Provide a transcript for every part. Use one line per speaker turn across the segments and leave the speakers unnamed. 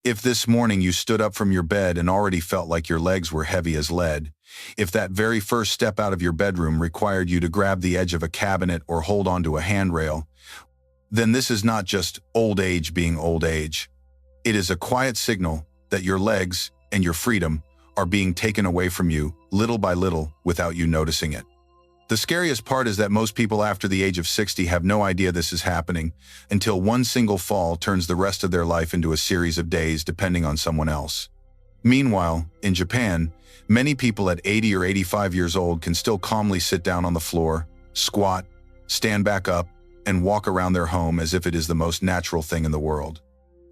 If this morning you stood up from your bed and already felt like your legs were heavy as lead, if that very first step out of your bedroom required you to grab the edge of a cabinet or hold onto a handrail, then this is not just old age being old age. It is a quiet signal that your legs and your freedom are being taken away from you little by little without you noticing it. The scariest part is that most people after the age of 60 have no idea this is happening until one single fall turns the rest of their life into a series of days depending on someone else. Meanwhile, in Japan, many people at 80 or 85 years old can still calmly sit down on the floor, squat, stand back up, and walk around their home as if it is the most natural thing in the world.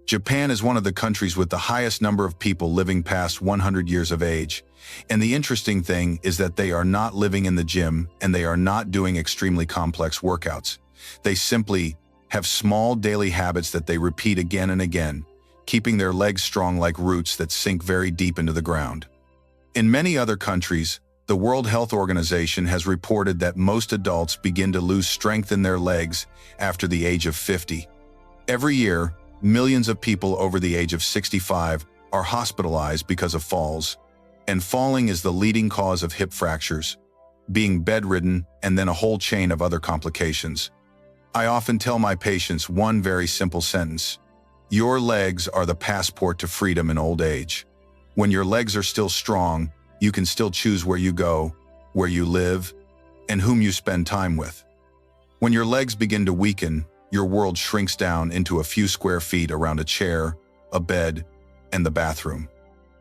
Japan is one of the countries with the highest number of people living past 100 years of age, and the interesting thing is that they are not living in the gym and they are not doing extremely complex workouts. They simply have small daily habits that they repeat again and again, keeping their legs strong like roots that sink very deep into the ground. In many other countries, the World Health Organization has reported that most adults begin to lose strength in their legs after the age of 50. Every year, millions of people over the age of 65 are hospitalized because of falls, and falling is the leading cause of hip fractures, being bedridden, and then a whole chain of other complications. I often tell my patients one very simple sentence: your legs are the passport to freedom in old age. When your legs are still strong, you can still choose where you go, where you live, and whom you spend time with. When your legs begin to weaken, your world shrinks down into a few square feet around a chair, a bed, and the bathroom.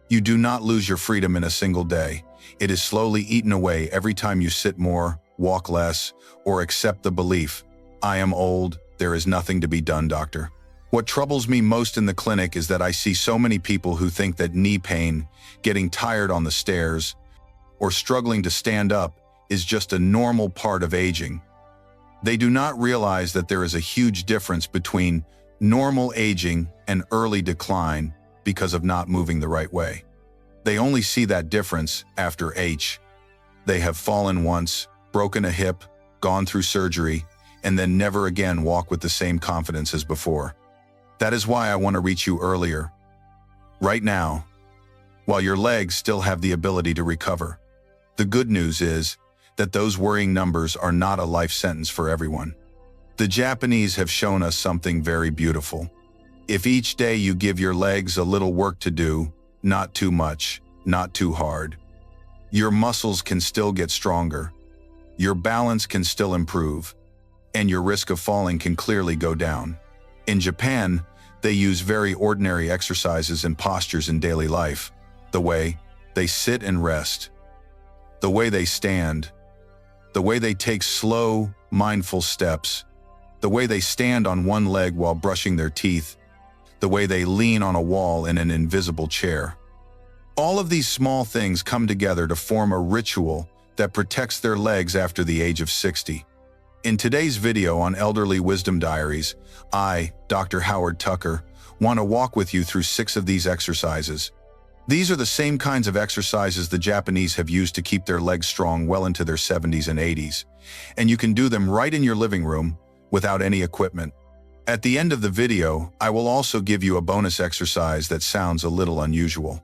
You do not lose your freedom in a single day. It is slowly eaten away every time you sit more, walk less, or accept the belief, "I am old, there is nothing to be done, doctor." What troubles me most in the clinic is that I see so many people who think that knee pain, getting tired on the stairs, or struggling to stand up is just a normal part of aging. They do not realize that there is a huge difference between normal aging and early decline because of not moving the right way. They only see that difference after they have fallen once, broken a hip, gone through surgery, and then never again walk with the same confidence as before. That is why I want to reach you earlier, right now, while your legs still have the ability to recover. The good news is that those worrying numbers are not a life sentence for everyone. The Japanese have shown us something very beautiful. If each day you give your legs a little work to do, not too much, not too hard, your muscles can still get stronger, your balance can still improve, and your risk of falling can clearly go down. In Japan, they use very ordinary exercises and postures in daily life, the way they sit and rest, the way they stand, the way they take slow, mindful steps, the way they stand on one leg while brushing their teeth, the way they lean on a wall in an invisible chair. All of these small things come together to form a ritual that protects their legs after the age of 60. In today's video on Elderly Wisdom Diaries, I, Dr. Howard Tucker, want to walk with you through 6 of these exercises. These are the same kinds of exercises the Japanese have used to keep their legs strong well into their 70s and 80s, and you can do them right in your living room without any equipment. At the end of the video, I will also give you a bonus exercise that sounds a little unusual.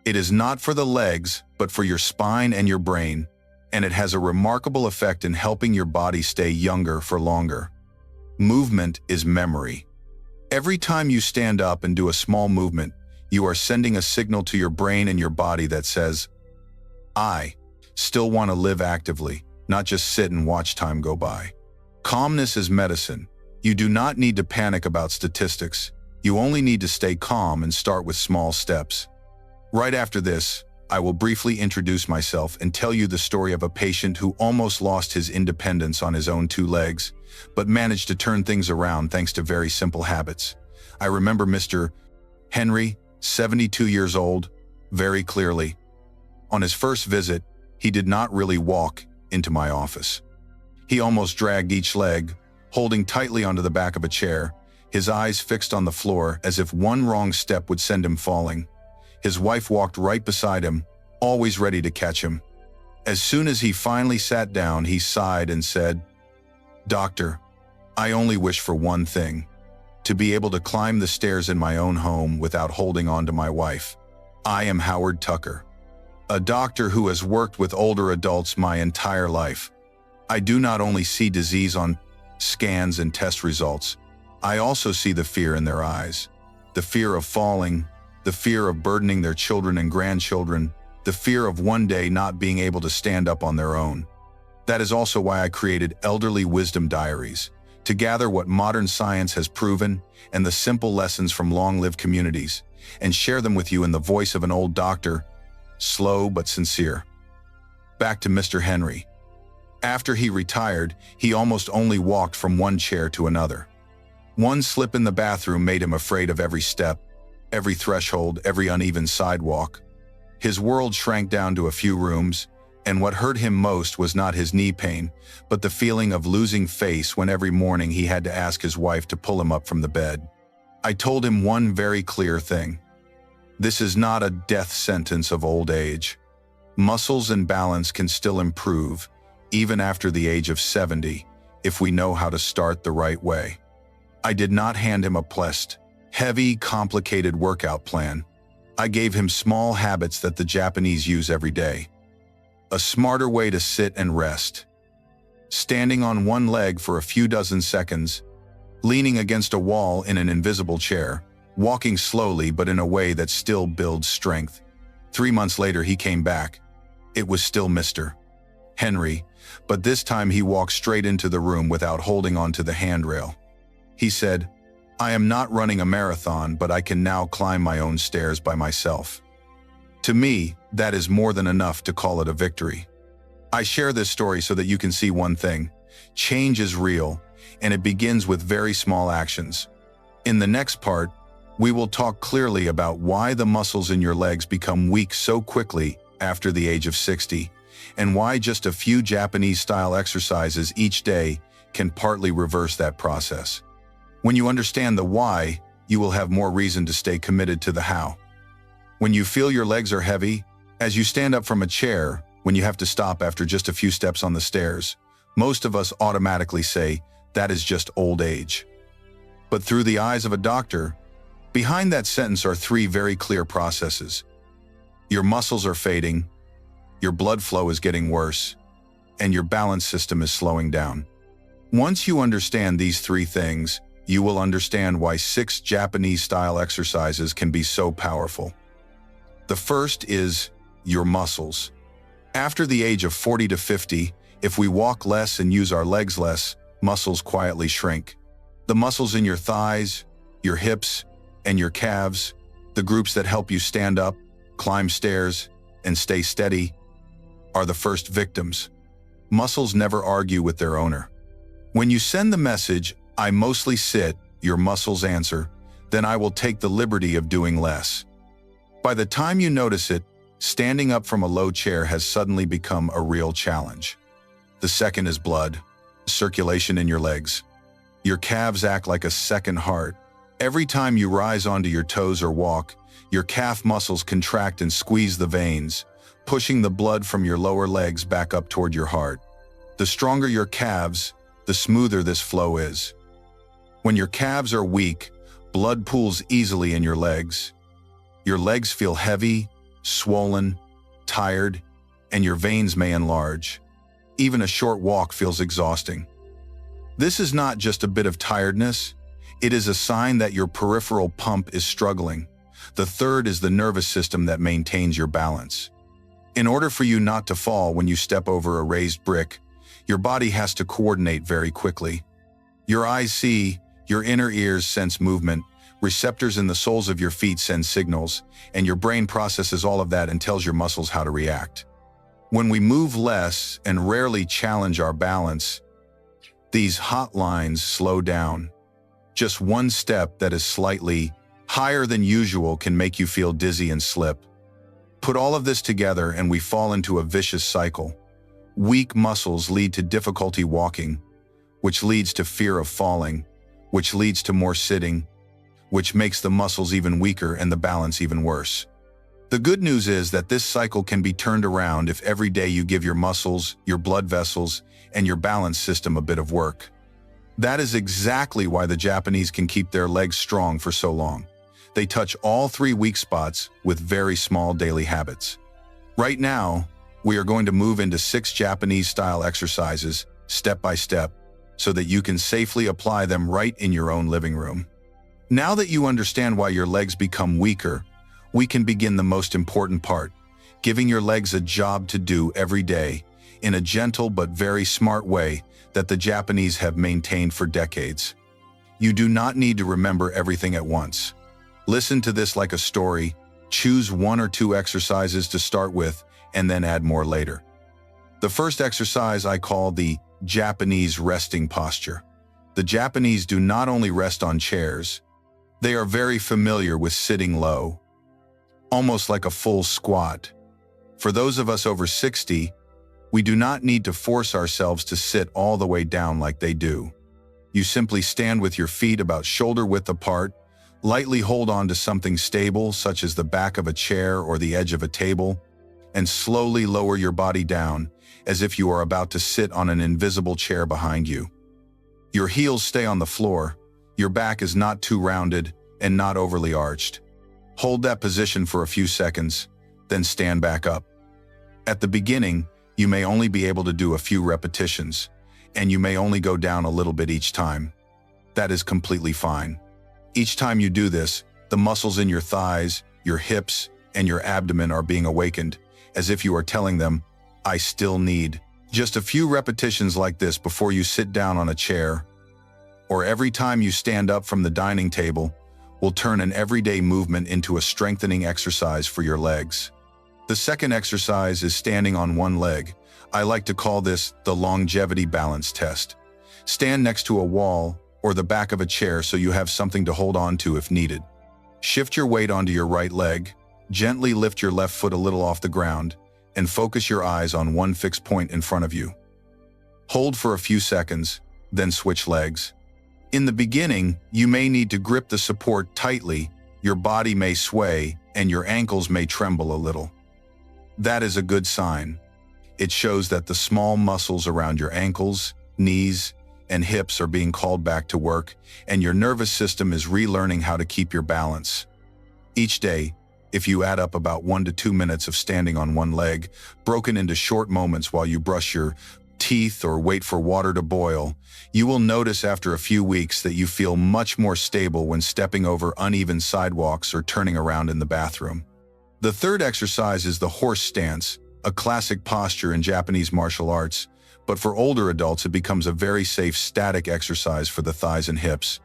It is not for the legs, but for your spine and your brain, and it has a remarkable effect in helping your body stay younger for longer. Movement is memory. Every time you stand up and do a small movement, you are sending a signal to your brain and your body that says, "I still want to live actively, not just sit and watch time go by." Calmness is medicine. You do not need to panic about statistics. You only need to stay calm and start with small steps. Right after this, I will briefly introduce myself and tell you the story of a patient who almost lost his independence on his own 2 legs, but managed to turn things around thanks to very simple habits. I remember Mr. Henry, 72 years old, very clearly. On his first visit, he did not really walk into my office. He almost dragged each leg, holding tightly onto the back of a chair, his eyes fixed on the floor as if one wrong step would send him falling. His wife walked right beside him, always ready to catch him. As soon as he finally sat down, he sighed and said, "Doctor, I only wish for one thing. to be able to climb the stairs in my own home without holding on to my wife. I am Howard Tucker, a doctor who has worked with older adults my entire life. I do not only see disease on scans and test results, I also see the fear in their eyes. The fear of falling, the fear of burdening their children and grandchildren, the fear of one day not being able to stand up on their own. That is also why I created Elderly Wisdom Diaries, to gather what modern science has proven and the simple lessons from long-lived communities, and share them with you in the voice of an old doctor, slow but sincere. Back to Mr. Henry. After he retired, he almost only walked from one chair to another. One slip in the bathroom made him afraid of every step, every threshold, every uneven sidewalk. His world shrank down to a few rooms, and what hurt him most was not his knee pain, but the feeling of losing face when every morning he had to ask his wife to pull him up from the bed. I told him one very clear thing. This is not a death sentence of old age. Muscles and balance can still improve, even after the age of 70, if we know how to start the right way. I did not hand him a heavy, complicated workout plan. I gave him small habits that the Japanese use every day. A smarter way to sit and rest. Standing on one leg for a few dozen seconds, leaning against a wall in an invisible chair, walking slowly but in a way that still builds strength. 3 months later, he came back. It was still Mr. Henry, but this time he walked straight into the room without holding onto the handrail. He said, "I am not running a marathon, but I can now climb my own stairs by myself." To me, that is more than enough to call it a victory. I share this story so that you can see one thing. Change is real, and it begins with very small actions. In the next part, we will talk clearly about why the muscles in your legs become weak so quickly after the age of 60, and why just a few Japanese-style exercises each day can partly reverse that process. When you understand the why, you will have more reason to stay committed to the how. When you feel your legs are heavy, as you stand up from a chair, when you have to stop after just a few steps on the stairs, most of us automatically say, that is just old age. But through the eyes of a doctor, behind that sentence are 3 very clear processes. Your muscles are fading, your blood flow is getting worse, and your balance system is slowing down. Once you understand these 3 things, you will understand why 6 Japanese-style exercises can be so powerful. The first is your muscles. After the age of 40 to 50, if we walk less and use our legs less, muscles quietly shrink. The muscles in your thighs, your hips, and your calves, the groups that help you stand up, climb stairs, and stay steady, are the first victims. Muscles never argue with their owner. When you send the message, "I mostly sit," your muscles answer, "Then I will take the liberty of doing less." By the time you notice it, standing up from a low chair has suddenly become a real challenge. The second is blood, circulation in your legs. Your calves act like a second heart. Every time you rise onto your toes or walk, your calf muscles contract and squeeze the veins, pushing the blood from your lower legs back up toward your heart. The stronger your calves, the smoother this flow is. When your calves are weak, blood pools easily in your legs. Your legs feel heavy, swollen, tired, and your veins may enlarge. Even a short walk feels exhausting. This is not just a bit of tiredness, it is a sign that your peripheral pump is struggling. The third is the nervous system that maintains your balance. In order for you not to fall when you step over a raised brick, your body has to coordinate very quickly. Your eyes see, your inner ears sense movement, receptors in the soles of your feet send signals, and your brain processes all of that and tells your muscles how to react. When we move less and rarely challenge our balance, these hotlines slow down. Just one step that is slightly higher than usual can make you feel dizzy and slip. Put all of this together and we fall into a vicious cycle. Weak muscles lead to difficulty walking, which leads to fear of falling, which leads to more sitting, which makes the muscles even weaker and the balance even worse. The good news is that this cycle can be turned around if every day you give your muscles, your blood vessels, and your balance system a bit of work. That is exactly why the Japanese can keep their legs strong for so long. They touch all 3 weak spots with very small daily habits. Right now, we are going to move into 6 Japanese-style exercises, step by step, so that you can safely apply them right in your own living room. Now that you understand why your legs become weaker, we can begin the most important part, giving your legs a job to do every day, in a gentle but very smart way that the Japanese have maintained for decades. You do not need to remember everything at once. Listen to this like a story, choose 1 or 2 exercises to start with, and then add more later. The first exercise I call the Japanese resting posture. The Japanese do not only rest on chairs, they are very familiar with sitting low, almost like a full squat. For those of us over 60, we do not need to force ourselves to sit all the way down like they do. You simply stand with your feet about shoulder width apart, lightly hold on to something stable, such as the back of a chair or the edge of a table, and slowly lower your body down, as if you are about to sit on an invisible chair behind you. Your heels stay on the floor, your back is not too rounded and not overly arched. Hold that position for a few seconds, then stand back up. At the beginning, you may only be able to do a few repetitions, and you may only go down a little bit each time. That is completely fine. Each time you do this, the muscles in your thighs, your hips, and your abdomen are being awakened, as if you are telling them, I still need just a few repetitions like this before you sit down on a chair. Or every time you stand up from the dining table, will turn an everyday movement into a strengthening exercise for your legs. The second exercise is standing on one leg. I like to call this the longevity balance test. Stand next to a wall or the back of a chair so you have something to hold on to if needed. Shift your weight onto your right leg, gently lift your left foot a little off the ground, and focus your eyes on one fixed point in front of you. Hold for a few seconds, then switch legs. In the beginning, you may need to grip the support tightly, your body may sway, and your ankles may tremble a little. That is a good sign. It shows that the small muscles around your ankles, knees, and hips are being called back to work, and your nervous system is relearning how to keep your balance. Each day, if you add up about 1 to 2 minutes of standing on one leg, broken into short moments while you brush your teeth or wait for water to boil, you will notice after a few weeks that you feel much more stable when stepping over uneven sidewalks or turning around in the bathroom. The third exercise is the horse stance, a classic posture in Japanese martial arts, but for older adults it becomes a very safe static exercise for the thighs and hips.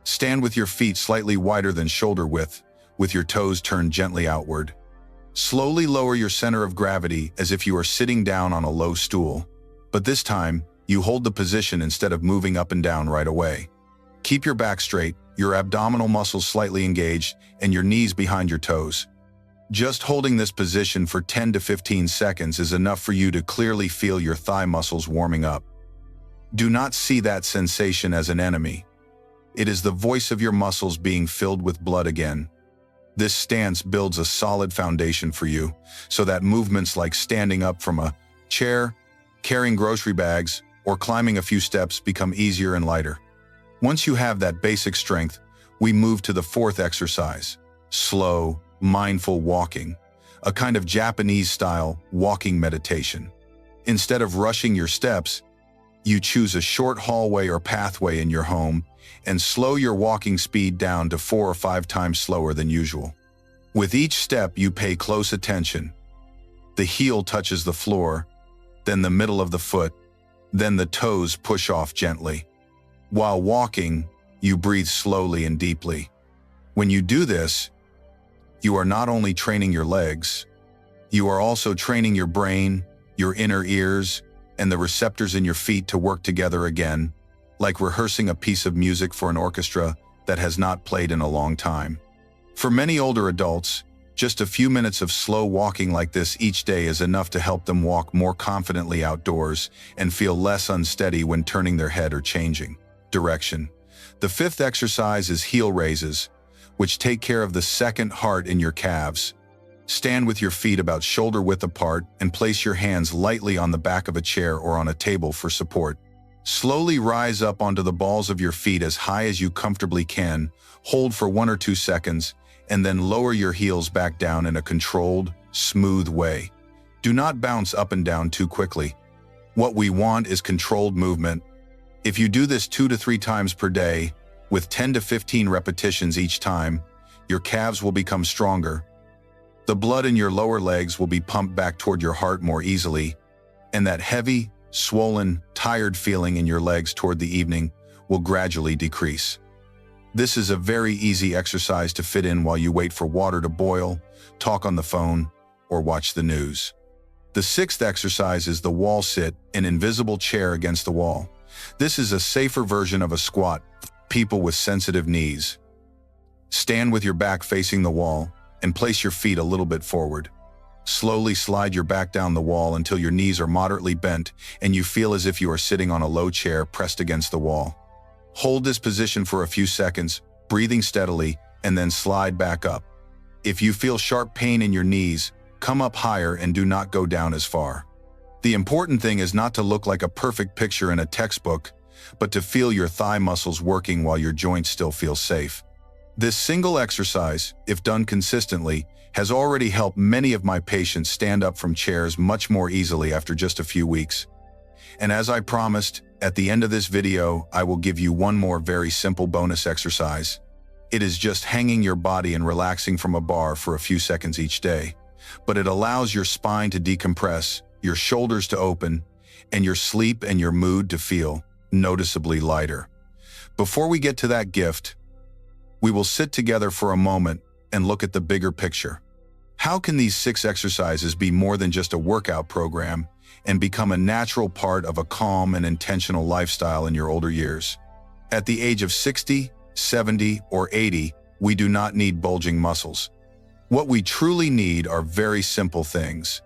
Stand with your feet slightly wider than shoulder width, with your toes turned gently outward. Slowly lower your center of gravity as if you are sitting down on a low stool, but this time, you hold the position instead of moving up and down right away. Keep your back straight, your abdominal muscles slightly engaged, and your knees behind your toes. Just holding this position for 10 to 15 seconds is enough for you to clearly feel your thigh muscles warming up. Do not see that sensation as an enemy. It is the voice of your muscles being filled with blood again. This stance builds a solid foundation for you, so that movements like standing up from a chair, carrying grocery bags, or climbing a few steps become easier and lighter. Once you have that basic strength, we move to the fourth exercise, slow, mindful walking, a kind of Japanese-style walking meditation. Instead of rushing your steps, you choose a short hallway or pathway in your home and slow your walking speed down to 4 or 5 times slower than usual. With each step, you pay close attention. The heel touches the floor, then the middle of the foot, then the toes push off gently. While walking, you breathe slowly and deeply. When you do this, you are not only training your legs, you are also training your brain, your inner ears, and the receptors in your feet to work together again, like rehearsing a piece of music for an orchestra that has not played in a long time. For many older adults, just a few minutes of slow walking like this each day is enough to help them walk more confidently outdoors and feel less unsteady when turning their head or changing direction. The fifth exercise is heel raises, which take care of the second heart in your calves. Stand with your feet about shoulder width apart and place your hands lightly on the back of a chair or on a table for support. Slowly rise up onto the balls of your feet as high as you comfortably can, hold for 1 or 2 seconds, and then lower your heels back down in a controlled, smooth way. Do not bounce up and down too quickly. What we want is controlled movement. If you do this 2 to 3 times per day, with 10 to 15 repetitions each time, your calves will become stronger. The blood in your lower legs will be pumped back toward your heart more easily, and that heavy, swollen, tired feeling in your legs toward the evening will gradually decrease. This is a very easy exercise to fit in while you wait for water to boil, talk on the phone, or watch the news. The 6th exercise is the wall sit, an invisible chair against the wall. This is a safer version of a squat for people with sensitive knees. Stand with your back facing the wall and place your feet a little bit forward. Slowly slide your back down the wall until your knees are moderately bent and you feel as if you are sitting on a low chair pressed against the wall. Hold this position for a few seconds, breathing steadily, and then slide back up. If you feel sharp pain in your knees, come up higher and do not go down as far. The important thing is not to look like a perfect picture in a textbook, but to feel your thigh muscles working while your joints still feel safe. This single exercise, if done consistently, has already helped many of my patients stand up from chairs much more easily after just a few weeks. And as I promised, at the end of this video, I will give you one more very simple bonus exercise. It is just hanging your body and relaxing from a bar for a few seconds each day, but it allows your spine to decompress, your shoulders to open, and your sleep and your mood to feel noticeably lighter. Before we get to that gift, we will sit together for a moment and look at the bigger picture. How can these 6 exercises be more than just a workout program and become a natural part of a calm and intentional lifestyle in your older years? At the age of 60, 70, or 80, we do not need bulging muscles. What we truly need are very simple things.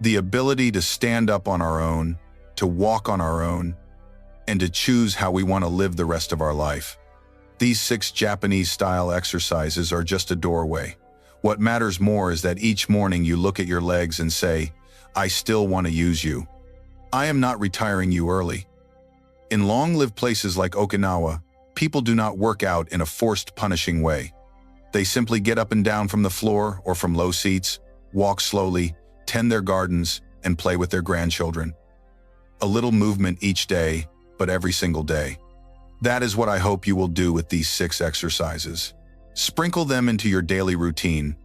The ability to stand up on our own, to walk on our own, and to choose how we want to live the rest of our life. These 6 Japanese-style exercises are just a doorway. What matters more is that each morning you look at your legs and say, I still want to use you. I am not retiring you early. In long-lived places like Okinawa, people do not work out in a forced, punishing way. They simply get up and down from the floor or from low seats, walk slowly, tend their gardens, and play with their grandchildren. A little movement each day, but every single day. That is what I hope you will do with these 6 exercises. Sprinkle them into your daily routine.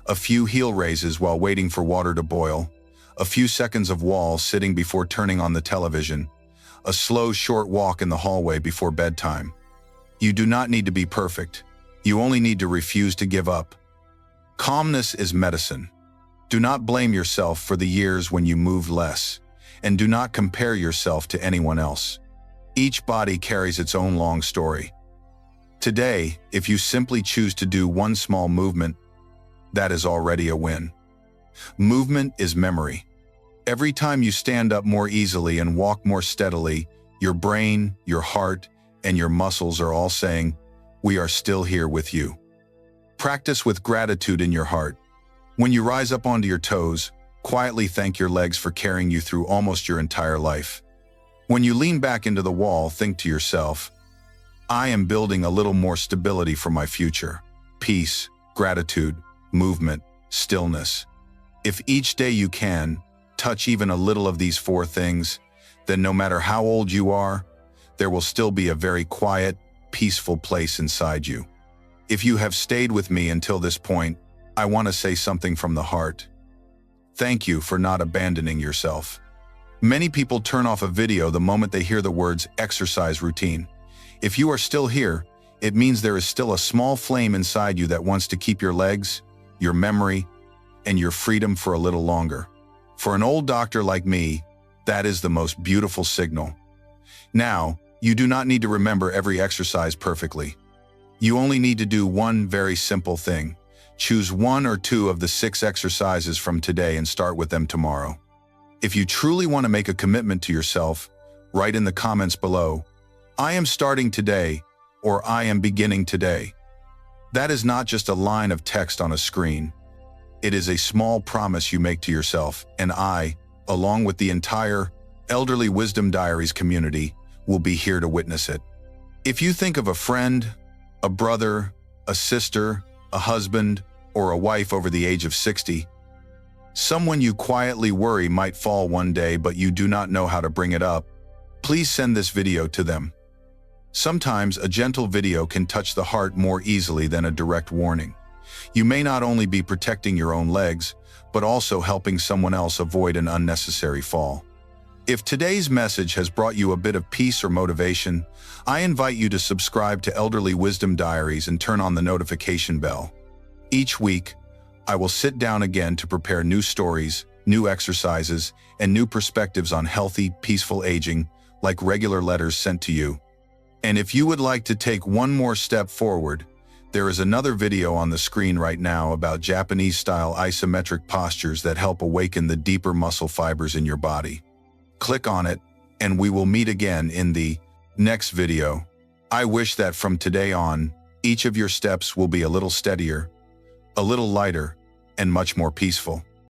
A few heel raises while waiting for water to boil, a few seconds of wall sitting before turning on the television, a slow, short walk in the hallway before bedtime. You do not need to be perfect. You only need to refuse to give up. Calmness is medicine. Do not blame yourself for the years when you moved less, and do not compare yourself to anyone else. Each body carries its own long story. Today, if you simply choose to do one small movement, that is already a win. Movement is memory. Every time you stand up more easily and walk more steadily, your brain, your heart, and your muscles are all saying, we are still here with you. Practice with gratitude in your heart. When you rise up onto your toes, quietly thank your legs for carrying you through almost your entire life. When you lean back into the wall, think to yourself, I am building a little more stability for my future. Peace, gratitude, movement, stillness. If each day you can, touch even a little of these 4 things, then no matter how old you are, there will still be a very quiet, peaceful place inside you. If you have stayed with me until this point, I want to say something from the heart. Thank you for not abandoning yourself. Many people turn off a video the moment they hear the words exercise routine. If you are still here, it means there is still a small flame inside you that wants to keep your legs, your memory, and your freedom for a little longer. For an old doctor like me, that is the most beautiful signal. Now, you do not need to remember every exercise perfectly. You only need to do one very simple thing. Choose 1 or 2 of the 6 exercises from today and start with them tomorrow. If you truly want to make a commitment to yourself, write in the comments below, I am starting today, or I am beginning today. That is not just a line of text on a screen. It is a small promise you make to yourself, and I, along with the entire Elderly Wisdom Diaries community, will be here to witness it. If you think of a friend, a brother, a sister, a husband, or a wife over the age of 60, someone you quietly worry might fall one day but you do not know how to bring it up, please send this video to them. Sometimes a gentle video can touch the heart more easily than a direct warning. You may not only be protecting your own legs, but also helping someone else avoid an unnecessary fall. If today's message has brought you a bit of peace or motivation, I invite you to subscribe to Elderly Wisdom Diaries and turn on the notification bell. Each week, I will sit down again to prepare new stories, new exercises, and new perspectives on healthy, peaceful aging, like regular letters sent to you. And if you would like to take one more step forward, there is another video on the screen right now about Japanese-style isometric postures that help awaken the deeper muscle fibers in your body. Click on it, and we will meet again in the next video. I wish that from today on, each of your steps will be a little steadier, a little lighter, and much more peaceful.